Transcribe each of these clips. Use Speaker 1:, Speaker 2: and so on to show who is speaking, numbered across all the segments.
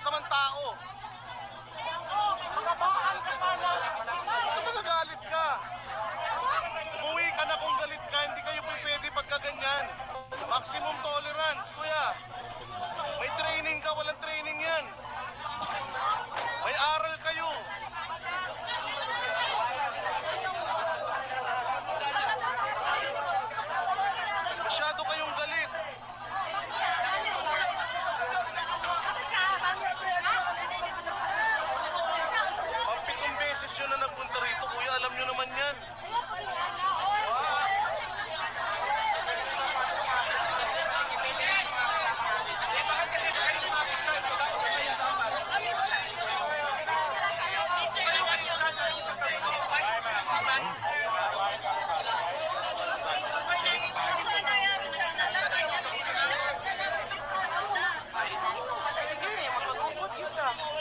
Speaker 1: masamang tao. Ba't nagagalit ka? Umuwi ka na kung galit ka, hindi kayo pwede pagka ganyan. Maximum tolerance, kuya. May training ka, walang training yan. May aral kayo. Masyado kayong galit. Pampitong beses yun na nagpunta rito, kuya. Alam nyo naman yan.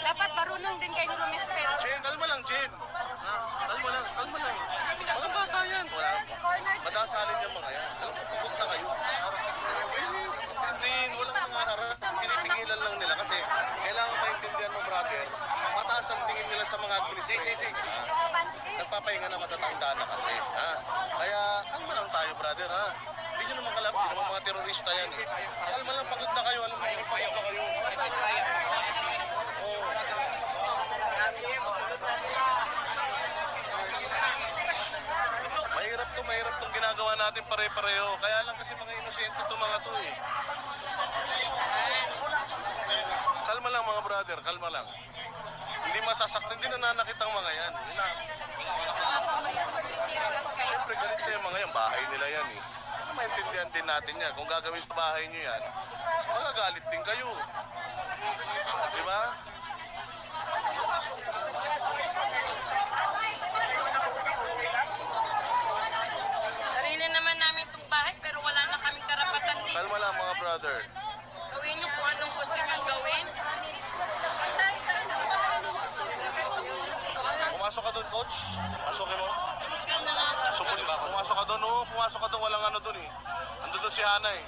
Speaker 2: Dapat marunong din kayo lumispeto.
Speaker 1: Jen, kalma lang, Jen. Kalma lang, kalma lang. Mga bata yan. Madasalin yung mga yan. Alam mo, pagod na kayo. Hindi, walang mga haras. Pinipigilan lang nila kasi kailangan maintindihan mo, brother. Mataas ang tingin nila sa mga administrator. Nagpapahinga na, matatanda na kasi. Kaya, kalma lang tayo, brother. Hindi nyo naman kalap, hindi naman mga terorista yan. Kalma lang, pagod na kayo. Alam mo, pagod na kayo. Mahirap tong ginagawa natin pare-pareho. Kaya lang kasi mga inosente to mga to eh. Kalma lang mga brother, kalma lang. Hindi masasaktan, hindi nananakit ang mga yan. Siyempre galit na yung mga yan, bahay nila yan eh. Maintindihan din natin yan. Kung gagawin sa bahay nyo yan, magagalit din kayo. Diba?
Speaker 2: Sarili naman namin itong bahay pero wala na kaming karapatan din.
Speaker 1: Kalma lang mga brother.
Speaker 2: Gawin nyo kung anong gusto nyo gawin.
Speaker 1: Pumasok ka doon, coach. Pasukin mo. Pumasok ka doon, oh. Pumasok ka doon, walang ano doon eh. Ando doon si Hana eh.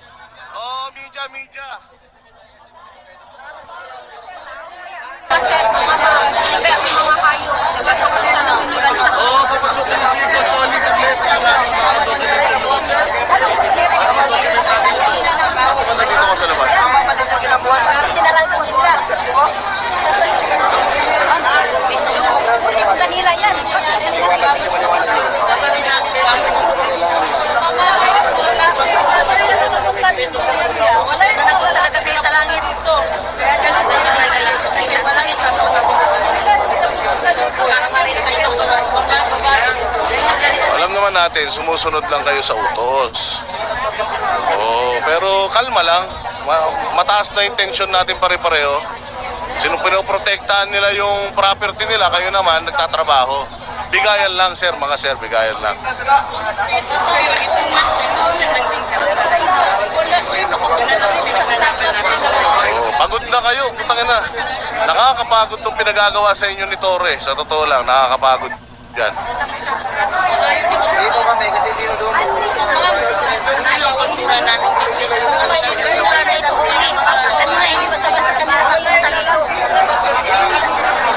Speaker 1: Oh, media.
Speaker 2: Kasi mga hayop, diba sa bansa na tiniran sa
Speaker 1: Oo, papasukin mo si Coach Oli saglit. Pasok ka na dito ko sa labas.
Speaker 3: Sinaral ko nila. Hindi ko kanila yan. Wala na nagpunta na kami sa langit dito. Kaya ganun na kayo. Para marin kayo.
Speaker 1: Alam naman natin, sumusunod lang kayo sa utos. Oo, pero kalma lang. Mataas na intention natin pare-pareho. Sino pinoprotektahan nila yung property nila, kayo naman nagtatrabaho. Bigayan lang sir, mga sir, bigayan lang. Oh, pagod na kayo, putangin na. Nakakapagod tong pinagagawa sa inyo ni Torre. Sa totoo lang, nakakapagod yan.
Speaker 4: Dito kami kasi dinudumog.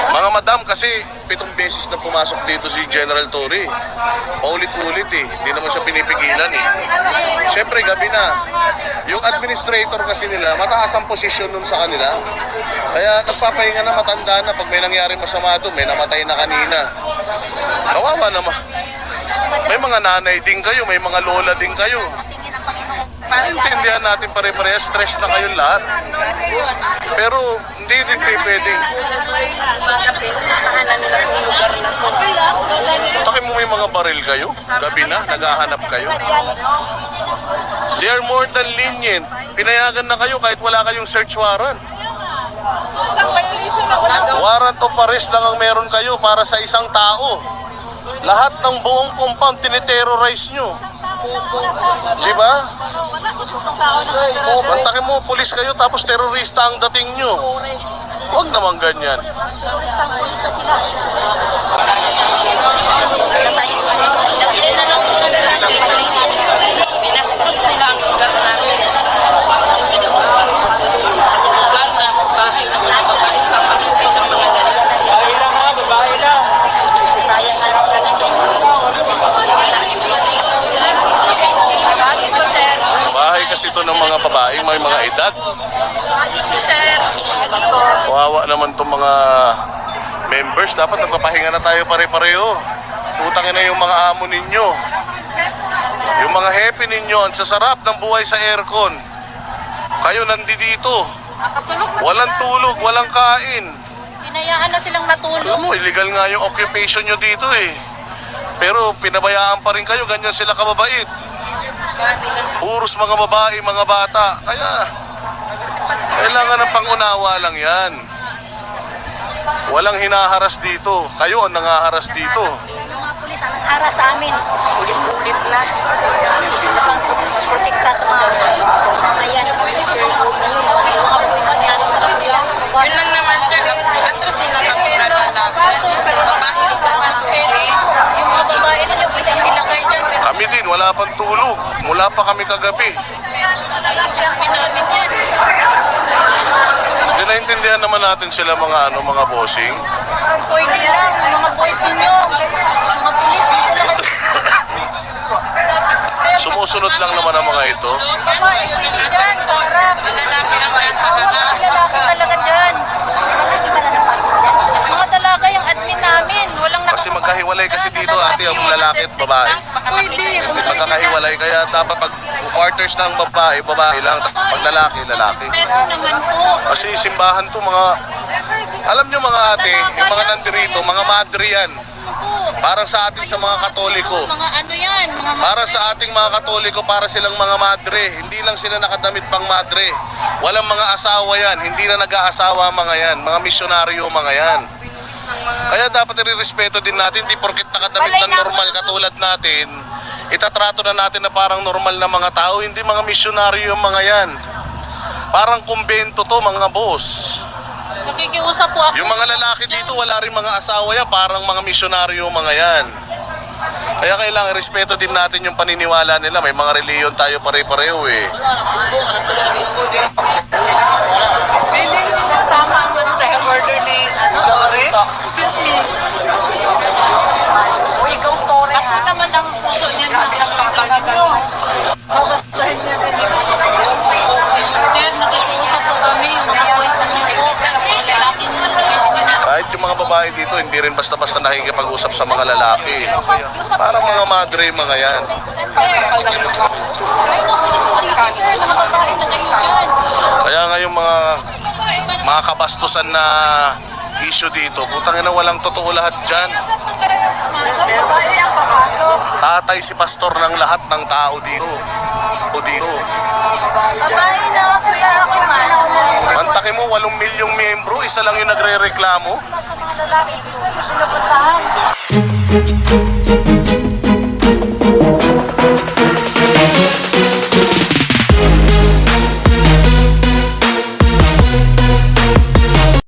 Speaker 1: Mga madam, kasi 7 beses na pumasok dito si General Torre. Paulit-ulit eh. Hindi naman siya pinipigilan eh. Siyempre, gabi na. Yung administrator kasi nila, mataas ang posisyon nun sa kanila. Kaya nagpapahinga na, matanda na. Pag may nangyaring masama doon, may namatay na kanina. Kawawa naman. May mga nanay din kayo, may mga lola din kayo. Intindihan natin pare-parehas, stress na kayong lahat. Pero hindi din kayo pwedeng. Takin mo may mga baril kayo, gabi na, naghahanap kayo. They are more than lenient. Pinayagan na kayo kahit wala kayong search warrant. Warrant of arrest lang ang meron kayo para sa isang tao. Lahat ng buong compound tiniterrorize nyo. Diba? Bantakin mo, pulis kayo tapos terorista ang dating nyo. Huwag naman ganyan.
Speaker 2: Pinastos nila ang lugar namin. Lugar na bahay ng mga babae.
Speaker 1: may mga edad. Kawawa naman itong mga members. Dapat nagpapahinga na tayo pare-pareho. Utangin na yung mga amo ninyo. Yung mga happy ninyo, ang sasarap ng buhay sa aircon. Kayo nandito. Walang tulog, walang kain.
Speaker 3: Hinayaan na silang matulog.
Speaker 1: Alam mo, illegal nga yung occupation nyo dito eh. Pero pinabayaan pa rin kayo, ganyan sila kababait. Puros mga babae, mga bata. Kaya, kailangan ng pangunawa lang yan. Walang hinaharas dito. Kayo ang nangaharas dito.
Speaker 3: Yung mga pulis ang nangharas sa amin. Ulit-ulit na. Sila pang protekta sa mga yan. Yung mga pulis nangyari na sila.
Speaker 2: Yun lang naman sir, atras sila kami naglalakad. Babae ko masuri.
Speaker 3: Yung mga babae na yung pwedeng ilagay dyan. Pero
Speaker 1: Kami din, wala pang tulog. Mula pa kami kagabi.
Speaker 3: pinamin yan.
Speaker 1: Hindi naintindihan naman natin sila mga bossing.
Speaker 3: Pwede lang, mga boys ninyo. Mga pulis, dito lang kayo.
Speaker 1: Sumusunod lang naman ang mga ito.
Speaker 3: Babae, pwede dyan. Sarap.
Speaker 2: Lalaki ang nasa
Speaker 3: Awal
Speaker 2: harap.
Speaker 3: ang lalaki talaga dyan. Mga dalaga yung admin namin. Walang
Speaker 1: Kasi magkahiwalay kasi dito ate ang lalaki at babae.
Speaker 3: Pwede. Kung pwede
Speaker 1: Magkakahiwalay kaya dapat pag quarters ng babae, babae lang. Tapos pag lalaki, lalaki.
Speaker 3: respeto naman po.
Speaker 1: Kasi simbahan to mga, alam nyo mga ate, yung mga nandirito, mga madre yan. Parang sa atin sa mga katoliko.
Speaker 3: Mga ano yan. Mga
Speaker 1: Para sa ating mga katoliko, para silang mga madre. Hindi lang sila nakadamit pang madre. Walang mga asawa yan. Hindi na nag-aasawa mga yan. Mga misyonaryo mga yan. Kaya dapat i-respeto din natin. Hindi porket nakadamit ng normal katulad natin, itatrato na natin na parang normal na mga tao. Hindi mga misyonaryo yung mga yan. Parang kumbento to mga boss.
Speaker 3: nakikiusap po ako.
Speaker 1: Yung mga lalaki dito, wala rin mga asawa yan. Parang mga misyonaryo mga yan. Kaya kailangan respeto din natin yung paniniwala nila. May mga reliyon tayo pare-pareho eh.
Speaker 2: Hindi nila tama ang tayo order ni Tore. Excuse me. Ikaw Tore ha. Ako naman ang puso niya ng kakagagal nyo. Sasasahin niya din yung
Speaker 3: Sir, nakikiusap po kami. Yung mga boys ninyo po. Yung lalaki nyo.
Speaker 1: Kahit yung mga babae dito, hindi rin basta-basta nakikipag-usap sa mga lalaki. Parang mga madre mga yan.
Speaker 3: Ay, nakulit po kayo, sir. Mga babae na kayo dyan.
Speaker 1: Kaya nga yung mga kabastusan na issue dito, putang ina walang totoo lahat dyan. Tatay si pastor ng lahat ng tao dito. O dito.
Speaker 3: Babae na ako man.
Speaker 1: Mantaki mo, 8 milyong miyembro, isa lang yung nagre-reklamo.
Speaker 3: Mga lalaki, gusto nyo puntahan.